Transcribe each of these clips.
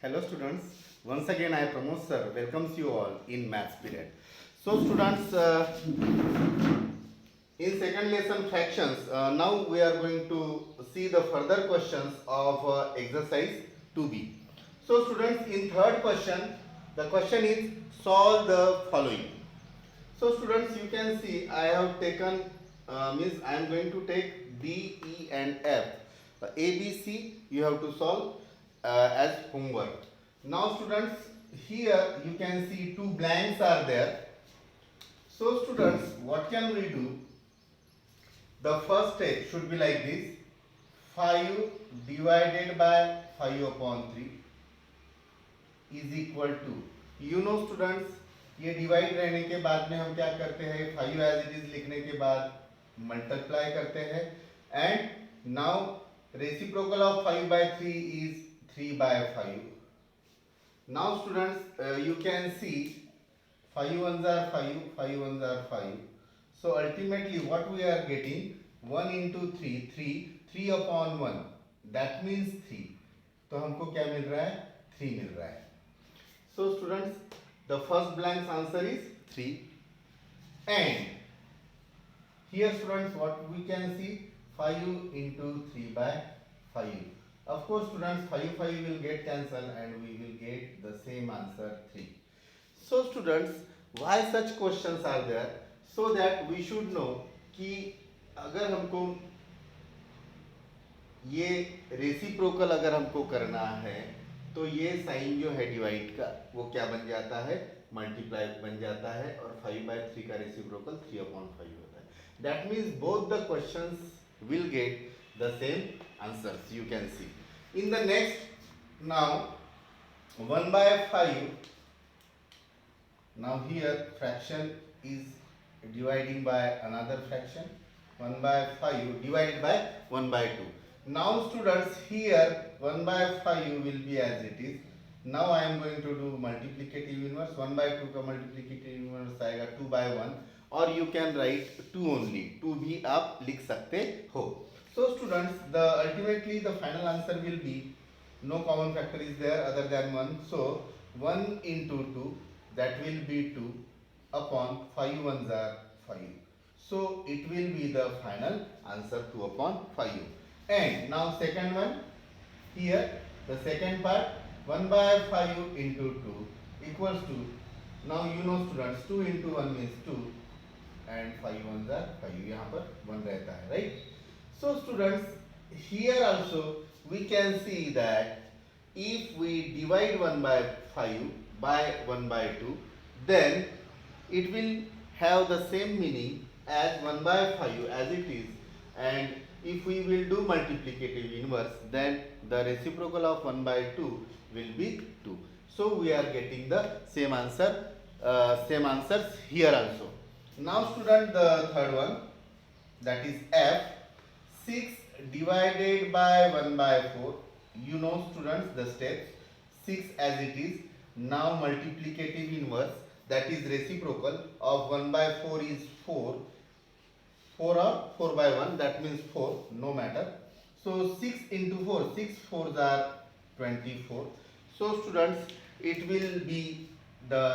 Hello students, once again I Pramod sir welcomes you all in maths period. So students, in second lesson fractions, now we are going to see the further questions of exercise 2b. So students, in third question, the question is solve the following. So students, you can see I have taken, means I am going to take D, E and F. A, B, C you have to solve as homework. Now students, here you can see two blanks are there. So students, what can we do? The first step should be like this: 5 divided by 5 upon 3 is equal to, you know students, ये divide रहने के बाद में हम क्या करते हैं, 5 as it is लिखने के बाद मल्टीप्लाई करते हैं, and now reciprocal of 5 by 3 is 3 by 5. Now students, you can see 5 ones are 5, 5 ones are 5. So ultimately what we are getting, 1 into 3, 3 upon 1, that means 3. तो हमको क्या मिल रहा है, 3 मिल रहा है. So students, the first blank answer is 3. And here students, what we can see, 5 into 3 by 5. Of course students, 5 will get cancelled and we will get the same answer 3. So students, why such questions are there? So that we should know कि अगर हमको ये reciprocal अगर हमको करना है तो ये साइन जो है डिवाइड का वो क्या बन जाता है, मल्टीप्लाई बन जाता है, और 5/3 का रेसिप्रोकल 3/5 होता है. That means both the questions will get the same answers. You can see in the next, now 1/5. Now here fraction is dividing by another fraction, 1/5 divided by 1/2. Now students, here 1/5 will be as it is. Now I am going to do multiplicative inverse. 1/2 का multiplicative inverse आएगा 2/1, और you can write 2 only. 2 भी आप लिख सकते हो. So students, the ultimately the final answer will be, no common factor is there other than 1. So 1 into 2, that will be 2 upon 5 ones are 5. So it will be the final answer 2/5. And now second one, here the second part, 1/5 into 2 equals to, now you know students, 2 into 1 means 2 and 5 ones are 5. यहाँ पर 1 रहता है, right? So students, here also we can see that if we divide 1/5 by 1/2, then it will have the same meaning as 1/5 as it is, and if we will do multiplicative inverse, then the reciprocal of 1/2 will be 2. So we are getting the same answer, same answers here also. Now student, the third one, that is F. 6 divided by 1/4, you know students the steps. 6 as it is. Now multiplicative inverse, that is reciprocal of 1/4 is 4. 4 or 4/1, that means 4, no matter. So 6 into 4, 6 4s are 24. So students, it will be the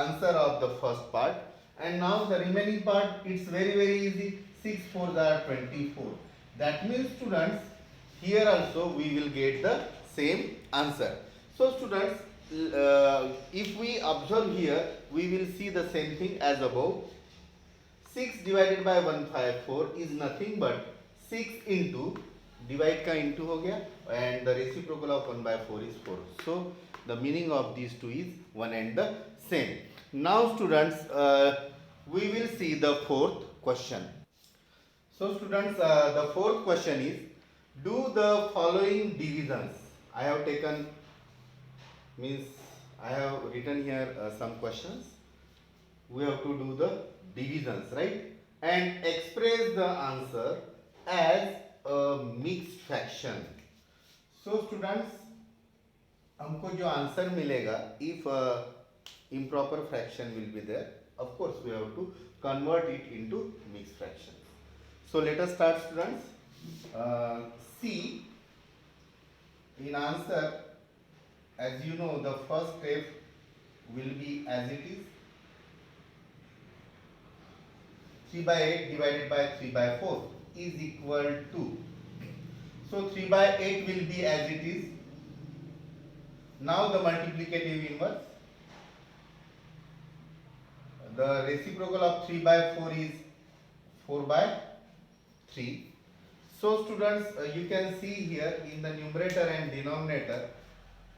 answer of the first part. And now the remaining part, it's very easy. 6 4s are 24. That means students, here also we will get the same answer. So students, if we observe here, we will see the same thing as above. 6 divided by 1/4 is nothing but 6 into, divide का into हो गया, and the reciprocal of 1/4 is 4. So the meaning of these two is one and the same. Now students, we will see the fourth question. So students, the fourth question is, do the following divisions. I have taken, means I have written here some questions. We have to do the divisions, right? And express the answer as a mixed fraction. So students, हमको जो answer मिलेगा, if improper fraction will be there, of course we have to convert it into mixed fraction. So let us start students. C, in answer as you know, the first step will be as it is 3 by 8 divided by 3 by 4 is equal to, so 3 by 8 will be as it is. Now the multiplicative inverse, the reciprocal of 3 by 4 is 4 by 3. So students, you can see here in the numerator and denominator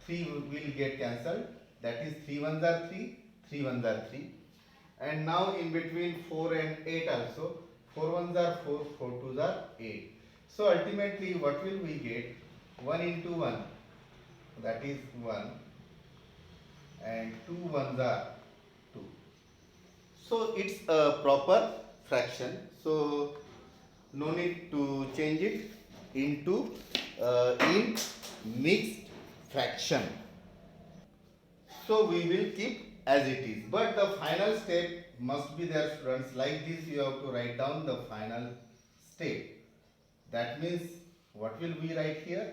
3 will get cancelled, that is 3 ones are 3, 3 ones are 3, and now in between 4 and 8 also 4 ones are 4, 4 twos are 8. So ultimately what will we get? 1 into 1, that is 1, and 2 ones are 2. So it's a proper fraction, so no need to change it into in mixed fraction. So we will keep as it is, but the final step must be there, students. Like this you have to write down the final step. That means what will we write here?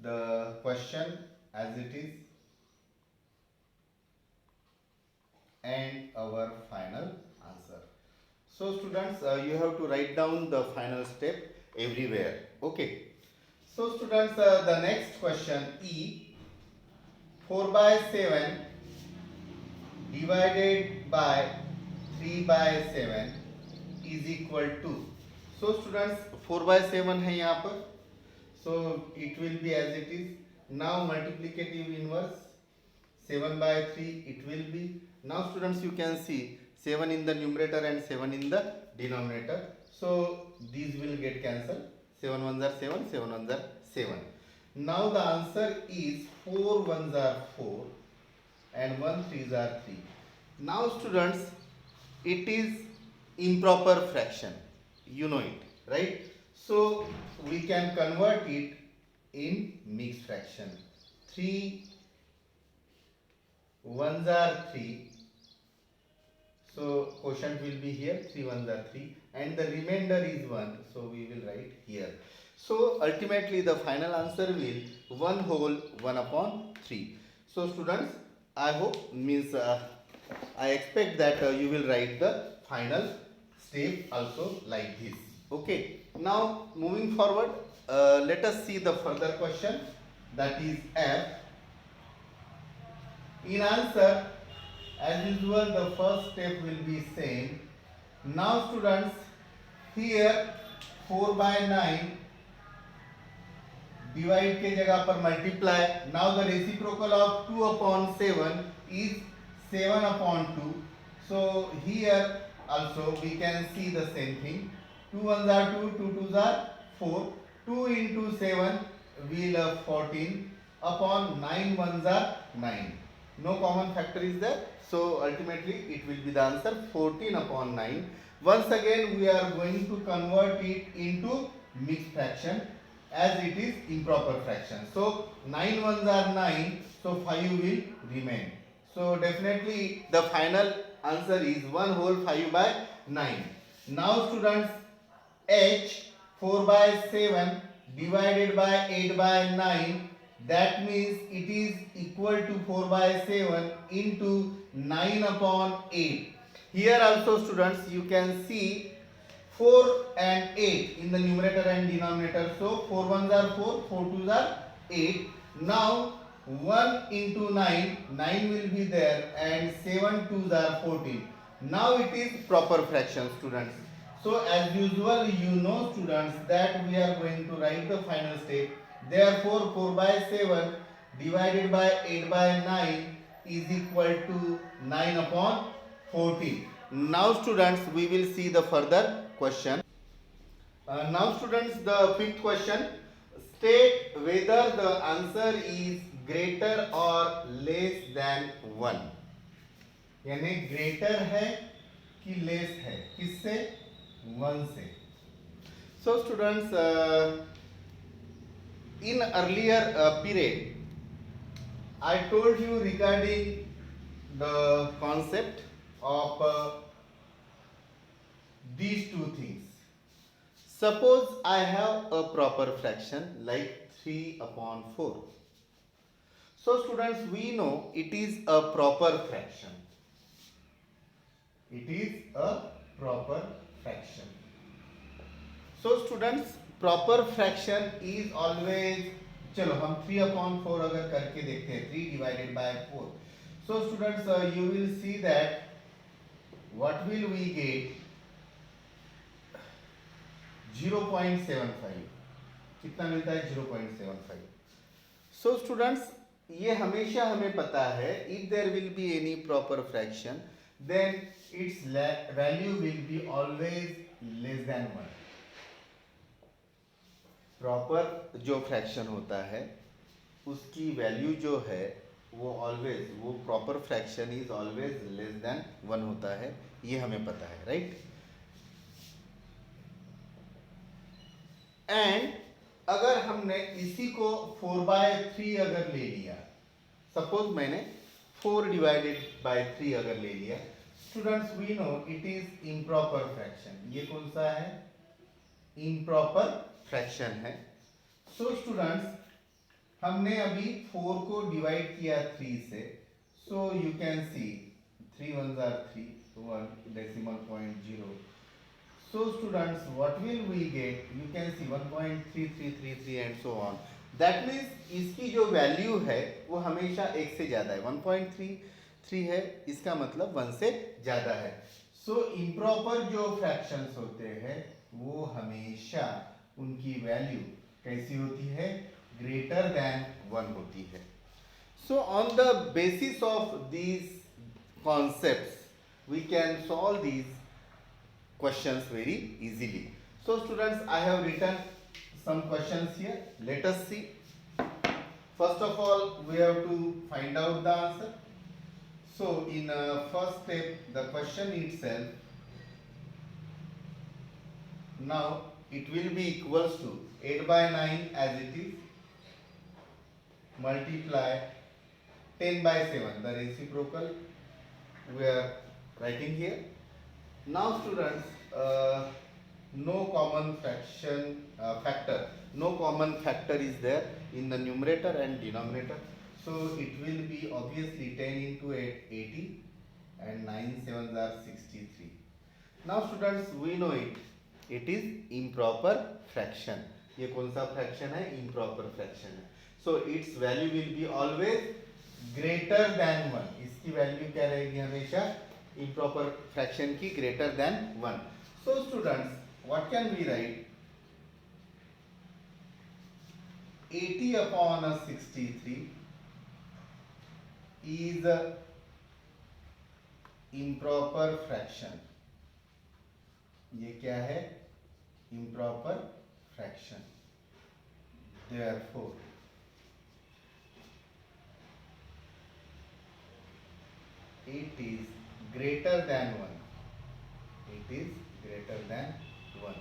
The question as it is and our final answer. So students, you have to write down the final step everywhere. Okay. So students, the next question E, 4 by 7 divided by 3 by 7 is equal to. So students, 4 by 7 है यहाँ पर, so it will be as it is. Now multiplicative inverse, 7 by 3 it will be. Now students, you can see 7 in the numerator and 7 in the denominator, so these will get cancelled. 7 ones are 7, 7 ones are 7. Now the answer is 4 ones are 4 and 1 threes are 3. Now students, it is improper fraction, you know it, right? So we can convert it in mixed fraction. 3 ones are 3, so quotient will be here, 3 ones are 3, and the remainder is 1, so we will write here. So ultimately the final answer will 1 whole 1 upon 3. So students, I hope, means I expect that you will write the final step also like this. Okay. Now moving forward, let us see the further question, that is F. In answer, as usual, the first step will be same. Now students, here 4 by 9 divide के जगह पर multiply. Now the reciprocal of 2 upon 7 is 7 upon 2. So here also we can see the same thing. 2 ones are 2, 2 twos are 4. 2 into 7 will have 14 upon 9 ones are 9. No common factor is there. So ultimately it will be the answer 14 upon 9. Once again we are going to convert it into mixed fraction, as it is improper fraction. So 9 ones are 9, so 5 will remain. So definitely the final answer is 1 whole 5 by 9. Now students, H, 4 by 7 divided by 8 by 9, that means it is equal to 4 by 7 into 9 upon 8. Here also students, you can see 4 and 8 in the numerator and denominator. So 4 ones are 4, 4 twos are 8. Now 1 into 9, 9 will be there, and 7 twos are 14. Now it is proper fraction, students. So as usual, you know students that we are going to write the final step. Therefore 4 by 7 divided by 8 by 9 is equal to 9 upon 14. Now students, we will see the further question. Now students, the fifth question, state whether the answer is greater or less than 1. यानी greater है कि less है, किससे? 1 से. So students, in earlier period I told you regarding the concept of these two things. Suppose I have a proper fraction like 3 upon 4. So students, we know it is a proper fraction. It is a proper fraction. So students, proper fraction is always, चलो हम 3/4 अगर करके देखते हैं, 3 divided by 4. So students, you will see that what will we get? 0.75. कितना मिलता है? 0.75. So students, ये हमेशा हमें पता है, if there will be any proper fraction, then its value will be always less than 1. Proper जो फ्रैक्शन होता है उसकी वैल्यू जो है वो ऑलवेज, वो proper fraction is always less than 1 होता है, ये हमें पता है, राइट? एंड अगर हमने इसी को 4/3 अगर ले लिया, सपोज मैंने 4 डिवाइडेड बाय 3 अगर ले लिया, students we know it is improper fraction. ये कौन सा है? इम्प्रॉपर फ्रैक्शन है. सो स्टूडेंट्स, हमने अभी 4 को डिवाइड किया 3 से, so you can C 3 1s are 3, 1 decimal point 0. So students, what will we get? You can see 1.3333 and so on. That means इसकी जो वैल्यू है वो हमेशा 1 से ज़्यादा है. 1.33 है, इसका मतलब 1 से ज़्यादा है. सो इम्प्रॉपर जो फ्रैक्शंस होते हैं वो हमेशा उनकी वैल्यू कैसी होती है? ग्रेटर देन 1 होती है. So on the basis of these concepts we can solve these questions very easily. So students, I have written some questions here. Let us see. First of all, we have to find out the answer. So in first step, the question itself, now it will be equals to 8/9 as it is, multiply 10/7, the reciprocal we are writing here. Now students, no common factor, no common factor is there in the numerator and denominator, so it will be obviously 10 into 8 80 and 9 7s are 63. Now students, we know it is improper fraction. ये कौन सा fraction है? improper fraction है. So its value will be always greater than 1. इसकी value क्या रहेगी? हमेशा improper fraction की greater than 1. So students, what can we write? 80/63 is a improper fraction. ये क्या है? improper fraction. Therefore it is greater than 1. It is greater than 1.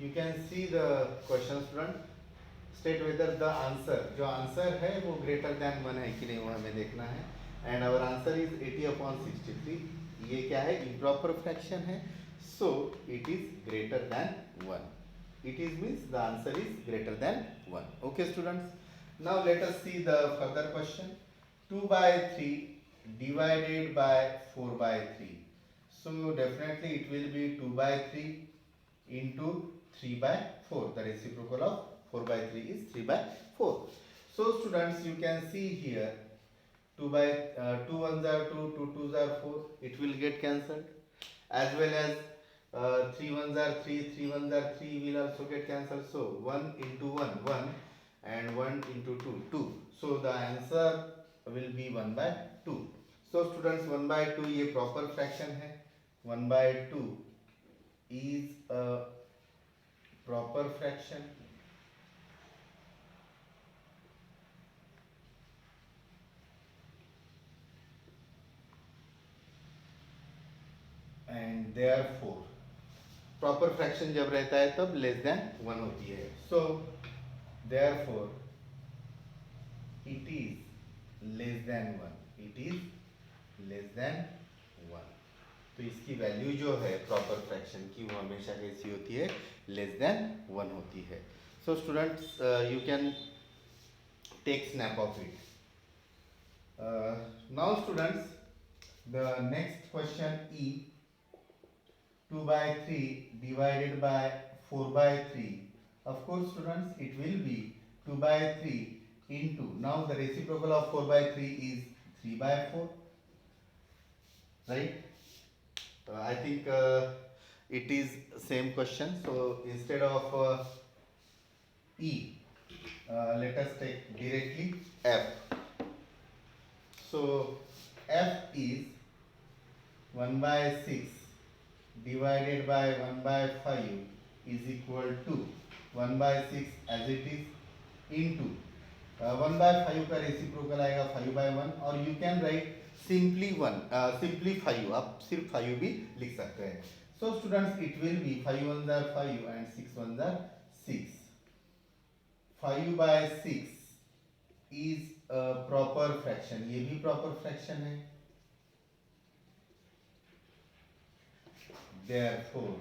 You can see the question student. State whether the answer, जो answer है वो greater than 1 है कि नहीं, वो हमें देखना है. And our answer is 80/63. ये क्या है? improper fraction है. So it is greater than 1. It is means the answer is greater than 1. Okay students. Now let us see the further question. 2/3 divided by 4/3. So definitely it will be 2/3 into 3/4. The reciprocal of 4/3 is 3/4. So students, you can see here 2 1s are 2, 2 2s are 4. It will get cancelled. As well as 3 1s are 3, 3 1s are 3 will also get cancelled. So 1 into 1 1 and 1 into 2 2. So the answer will be 1/2. So students, 1/2 ये proper fraction है. 1/2 is a proper fraction. And therefore proper fraction जब रहता है तब less than 1 होती है. So therefore it is less than 1. It is less than 1. तो इसकी वैल्यू जो है प्रॉपर फ्रैक्शन की वो हमेशा कैसी होती है? लेस देन 1 होती है. So students, you can take snap of it. Now students, the next question E, 2 by 3 divided by 4 by 3. Of course students, it will be 2 by 3 into, now the reciprocal of 4 by 3 is 3 by 4, right? I think it is same question. So instead of E, let us take directly F. So F is 1 by 6 divided by 1 by 5 is equal to 1 by 6 as it is into 1 by 5 का reciprocal आएगा 5 by 1 और you can write simply 5 आप सिर्फ 5 भी लिख सकते हैं. So students, it will be 5 ones are 5 and 6 ones are 6. 5 by 6 is a proper fraction. ये भी proper fraction है. Therefore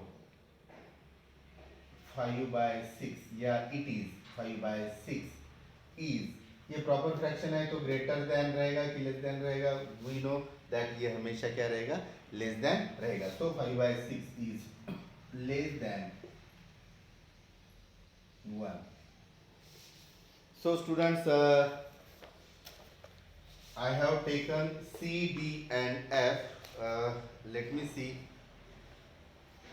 5 by 6, yeah, it is 5 by 6 is, ये proper fraction है तो greater than रहेगा कि less than रहेगा. We know that ये हमेशा क्या रहेगा, less than रहेगा. So 5 by 6 is less than 1. So students, I have taken C, D and F. Let me see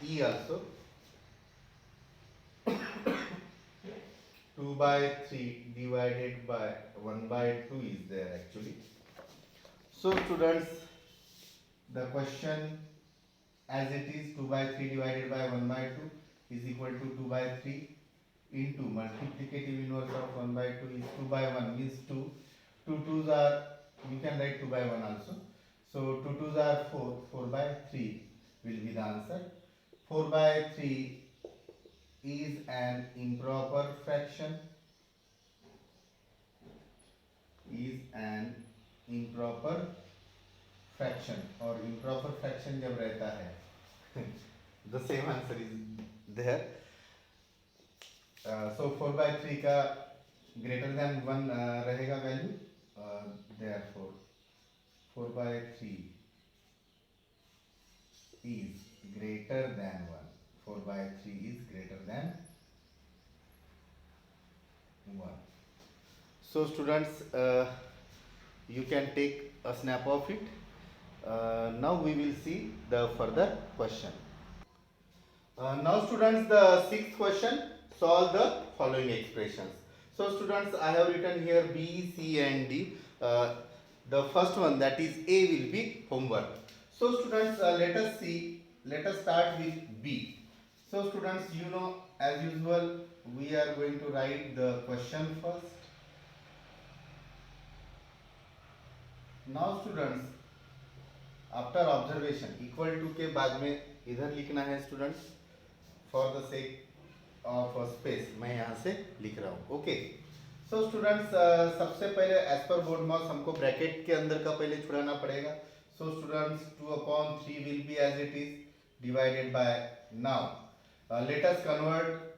E also. 2 by 3 divided by 1 by 2 is there actually. So students, the question as it is 2 by 3 divided by 1 by 2 is equal to 2 by 3 into multiplicative inverse of 1 by 2 is 2 by 1 means 2. 2 2s are, you can write 2 by 1 also. So 2 2s are 4, 4 by 3 will be the answer. 4 by 3 is an improper fraction, is an improper fraction और improper fraction जब रहता है the same answer is there. So 4 by 3 का greater than 1 रहेगा value, therefore 4 by 3 is greater than 1. 4 by 3 is greater than 1. So students, you can take a snap of it. Now we will see the further question. Now students, the sixth question, solve the following expressions. So students, I have written here B, C and D. The first one, that is A, will be homework. So students, let us start with B. So students, you know, as usual, we are going to write the question first. Now students, after observation, equal to के बाद में इधर लिखना है students, for the sake of space मैं यहाँ से लिख रहा हूँ. ओके. So students, सबसे पहले as per board marks हमको ब्रैकेट के अंदर का पहले छुड़ाना पड़ेगा. So students, 2/3 will be as it is divided by, now let us convert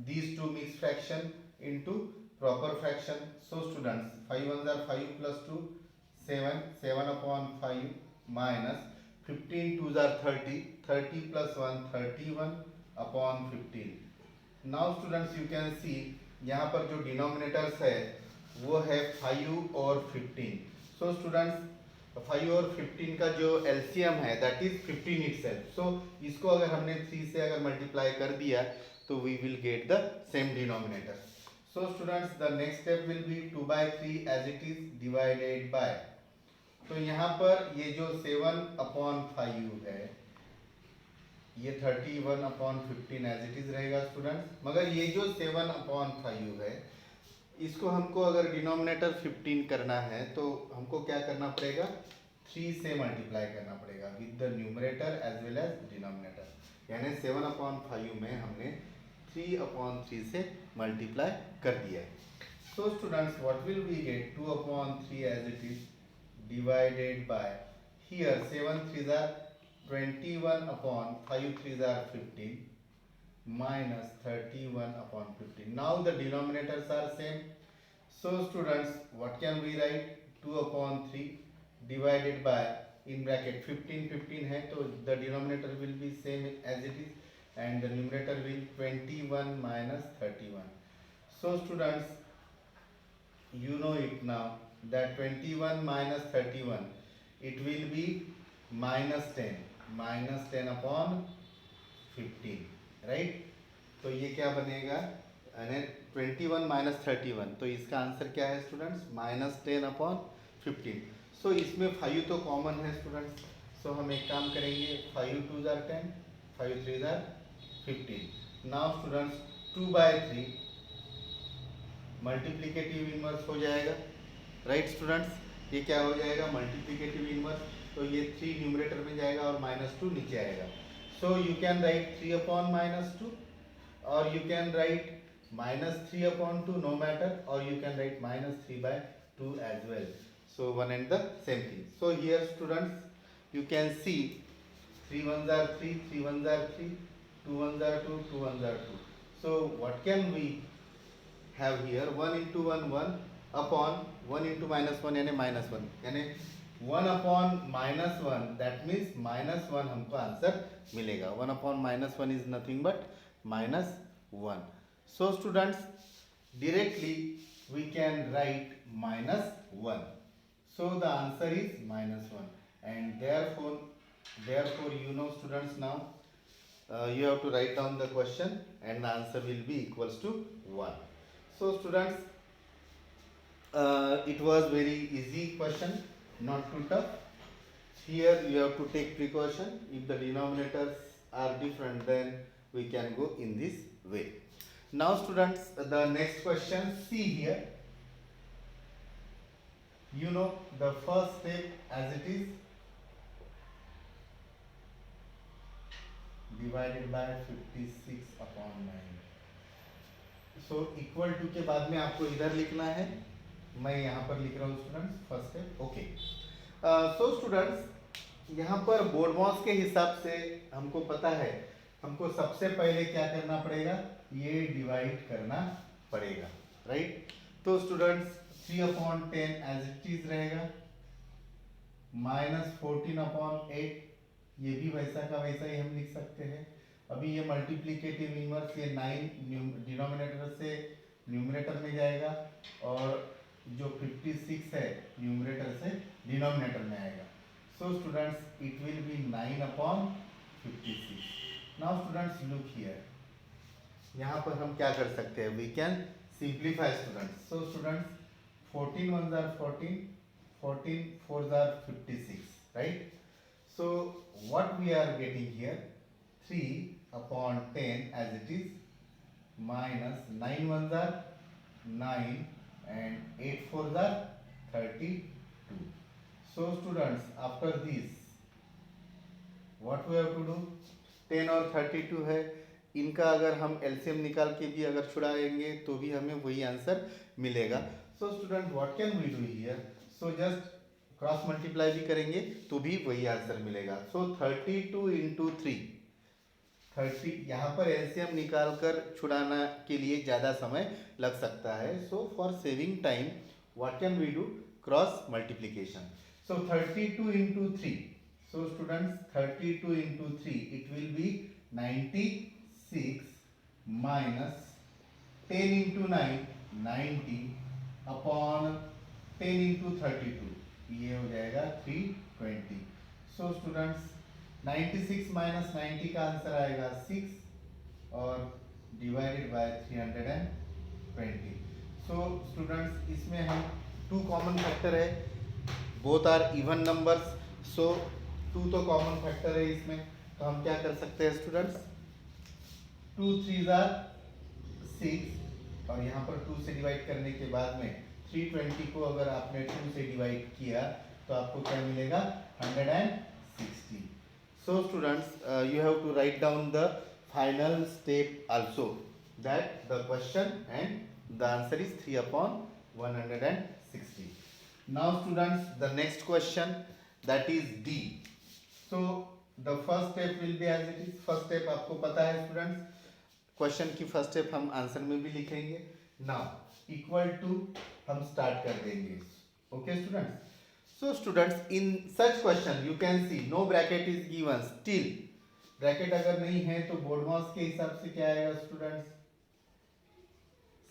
these two mixed fraction into proper fraction. So students, 5 ones are 5 plus 2, 7, 7/5 minus 15 twos are 30, 30 plus 1, 31/15. Now students, you can see यहाँ पर जो denominators है वो है 5 और 15. So students, 5 और 15 का जो LCM है that is 15 itself. So इसको अगर हमने 3 से अगर मल्टीप्लाई कर दिया तो we will get the same denominator. So students, the next step will be 2 by 3 as it is divided by, तो यहाँ पर ये जो 7/5 है ये 31/15 एज इट इज रहेगा स्टूडेंट्स. मगर ये जो 7/5 है इसको हमको अगर डिनोमिनेटर 15 करना है तो हमको क्या करना पड़ेगा, 3 से मल्टीप्लाई करना पड़ेगा with the numerator as well as denominator. यानी 7/5 में हमने 3/3 से मल्टीप्लाई कर दिया है. So students, what will we get, 2/3 as it is divided by, here 7 3s are 21/5 3s are 15 minus 31/15. Now the denominators are same, So students, what can we write? 2 upon 3 divided by, in bracket 15 15 है तो the denominator will be same as it is and the numerator will 21 minus 31. So students, you know it now that 21 minus 31 it will be minus 10 upon 15, right? तो ये क्या बनेगा, यानी 21 minus 31, तो इसका answer क्या है स्टूडेंट्स, -10/15. सो इसमें 5 तो कॉमन है स्टूडेंट्स, सो हम एक काम करेंगे, 5 2 jar 10, 5 3 jar 15. Now students 2/3 multiplicative inverse हो जाएगा, राइट स्टूडेंट्स, ये क्या हो जाएगा मल्टीप्लिकेटिव इनवर्स, तो ये 3 न्यूमरेटर में जाएगा और -2 नीचे आएगा. So you can write 3 upon -2 or you can write -3 upon 2 no matter, or you can write -3/2 as well. So one and the same thing. So here students you can see 3 1s are 3, 3 1s are 3, 2 1s are 2, 2 1s are 2. So what can we have here, 1 into 1 1 upon 1 into -1 यानी -1, यानी 1 upon -1, that means -1 हमको answer मिलेगा. 1 upon -1 is nothing but -1. So students, directly we can write -1. So the answer is -1, and therefore you know students now you have to write down the question and the answer will be equals to 1. So students, it was very easy question, not too tough. Here you have to take precaution. If the denominators are different, then we can go in this way. Now students, the next question, see here, you know the first step as it is divided by 56 upon 9. So equal to के बाद में आपको इधर लिखना है, मैं यहाँ पर लिख रहा हूँ students first step. Okay, so students, यहाँ पर बोर्डमॉस के हिसाब से हमको पता है, हमको सबसे पहले क्या करना पड़ेगा, ये डिवाइड करना पड़ेगा, राइट? तो students 3 upon 10 as it is रहेगा, -14/8, ये भी वैसा का वैसा ही हम लिख सकते हैं. अभी ये मल्टीप्लिकेटिव इनवर्स, ये 9 डिनोमिनेटर से न्यूमरेटर में जाएगा और जो 56 है न्यूमरेटर से डिनोमिनेटर में आएगा. So students, it will be 9 upon 56. Now students look here. यहाँ पर हम क्या कर सकते हैं? We can simplify students. So students, 14 1s are 14, 14 4s are 56, right? So what we are getting here? 3 upon 10 as it is, minus 9 1s are 9 and 8 4s are 32. So students, after this what we have to do, 10 और 32 है, इनका अगर हम LCM निकाल के भी अगर छुड़ाएंगे तो भी हमें वही आंसर मिलेगा. So student, what can we do here? So just cross multiply भी करेंगे तो भी वही आंसर मिलेगा. सो 32 into 3, 30, यहाँ पर एलसीएम निकाल कर छुड़ाना के लिए ज़्यादा समय लग सकता है. So for saving time what can we do, cross multiplication. So 32 into 3. So students, 32 into 3, it will be 96 minus 10 into 9, 90 upon 10 into 32. ये हो जाएगा 320. So students, 96 minus 90 का आंसर आएगा 6 और divided by 320. So students, इसमें हम 2 कॉमन फैक्टर है, both are even numbers, सो 2 तो कॉमन फैक्टर है इसमें, तो हम क्या कर सकते हैं स्टूडेंट्स, 2 3s are 6 और यहाँ पर 2 से डिवाइड करने के बाद में 320 को अगर आपने 2 से डिवाइड किया तो आपको क्या मिलेगा, 160. So students, you have to write down the final step also, that the question and the answer is 3 upon 160. Now students, the next question, that is D. So the first step will be as it is. First step आपको पता है students, question की first step हम answer में भी लिखेंगे. Now equal to हम start कर देंगे. Okay students. So students, in such question you can see no bracket is given. Still bracket अगर नहीं है तो बोर्ड मास के हिसाब से क्या आएगा स्टूडेंट्स?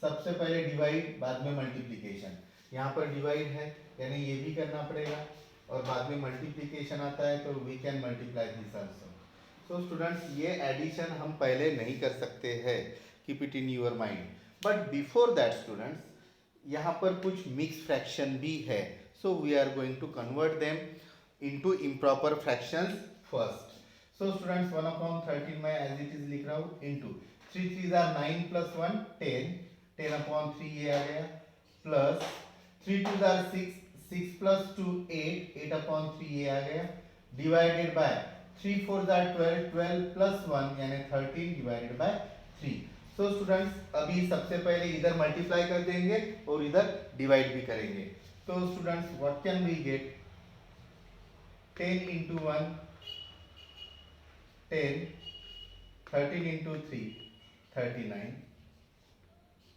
सबसे पहले डिवाइड, बाद में मल्टीप्लिकेशन. यहाँ पर डिवाइड है यानी ये भी करना पड़ेगा, और बाद में मल्टीप्लिकेशन आता है तो we can multiply this also. So students, ये एडिशन हम पहले नहीं कर सकते हैं. Keep it in your mind. But before that students, यहाँ पर कुछ मिक्स फ्रैक्शन भी है. So we are going to convert them into improper fractions first. So students, 1/13 मैं एज इट इज लिख रहा हूँ इनटू 3 3 आर 9 प्लस 1 10. 10/3 ये आ गया, प्लस 3 2 आर 6 6 प्लस 2 8 8/3 ये आ गया, डिवाइडेड बाय 3 4 आर 12 12 प्लस 1 यानी 13 डिवाइडेड बाय 3. सो स्टूडेंट्स, अभी सबसे पहले इधर मल्टीप्लाई कर देंगे और इधर डिवाइड भी करेंगे. तो students, what can we get? 10 into 1 10, 13 into 3 39,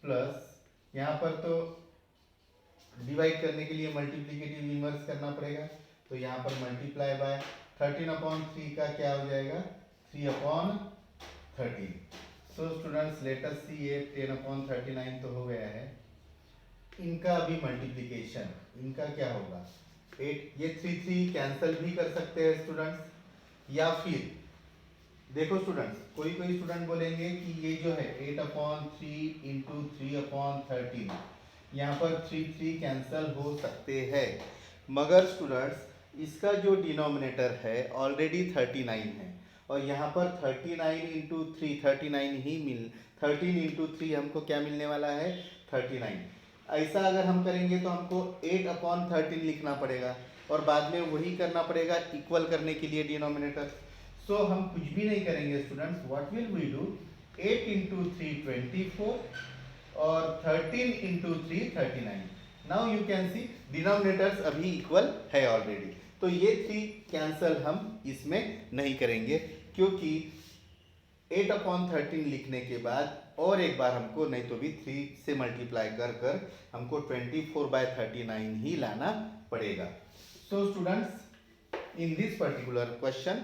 plus यहाँ पर तो डिवाइड करने के लिए मल्टीप्लिकेटिव इनवर्स करना पड़ेगा, तो यहाँ पर मल्टीप्लाई बाय 13/3 का क्या हो जाएगा? 3/13. सो स्टूडेंट्स, लेट अस सी. ये 10/39 तो हो गया है. इनका अभी मल्टीप्लिकेशन, इनका क्या होगा? 8. ये 3 3 कैंसिल भी कर सकते हैं स्टूडेंट्स, या फिर देखो स्टूडेंट्स, कोई कोई स्टूडेंट बोलेंगे कि ये जो है 8/3 इंटू 3/13, यहाँ पर 3 3 कैंसिल हो सकते हैं. मगर स्टूडेंट्स, इसका जो डिनोमिनेटर है ऑलरेडी 39 है, और यहाँ पर 39 इंटू 3 39 ही 13 इंटू 3 हमको क्या मिलने वाला है? 39. ऐसा अगर हम करेंगे तो हमको 8/13 लिखना पड़ेगा, और बाद में वही करना पड़ेगा इक्वल करने के लिए डिनोमिनेटर. सो हम कुछ भी नहीं करेंगे students. What will we do? 8 into 3 24 और 13 into 3 39. Now you can see denominators अभी इक्वल है ऑलरेडी, तो ये 3 कैंसल हम इसमें नहीं करेंगे, क्योंकि 8/13 लिखने के बाद और एक बार हमको नहीं तो भी 3 से मल्टीप्लाई कर कर हमको 24/39 ही लाना पड़ेगा. So students, in this particular question,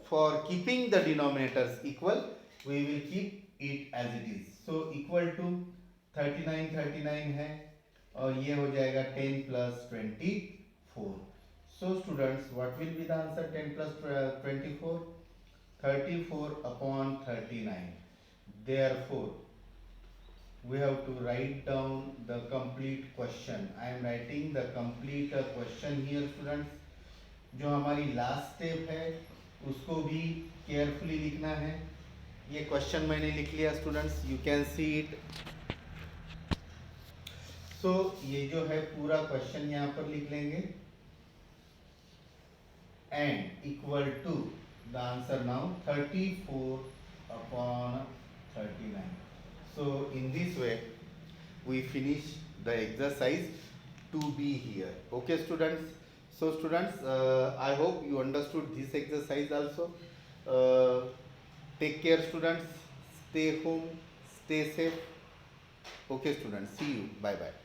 for keeping the denominators equal, we will keep it as it is. So equal to 39 39 है, और ये हो जाएगा 10 plus 24. So students, what will be the answer? 10 plus 24, 34/39. Therefore, we have to write down the complete question. I am writing the complete question here students. जो हमारी last step है उसको भी केयरफुली लिखना है. ये क्वेश्चन मैंने लिख लिया students, you can see it. So ये जो है पूरा क्वेश्चन यहाँ पर लिख लेंगे, and equal to the answer now 34/39. So in this way we finish the exercise to be here. Okay students. So students, I hope you understood this exercise also. Take care students, stay home, stay safe. Okay students, see you, bye bye.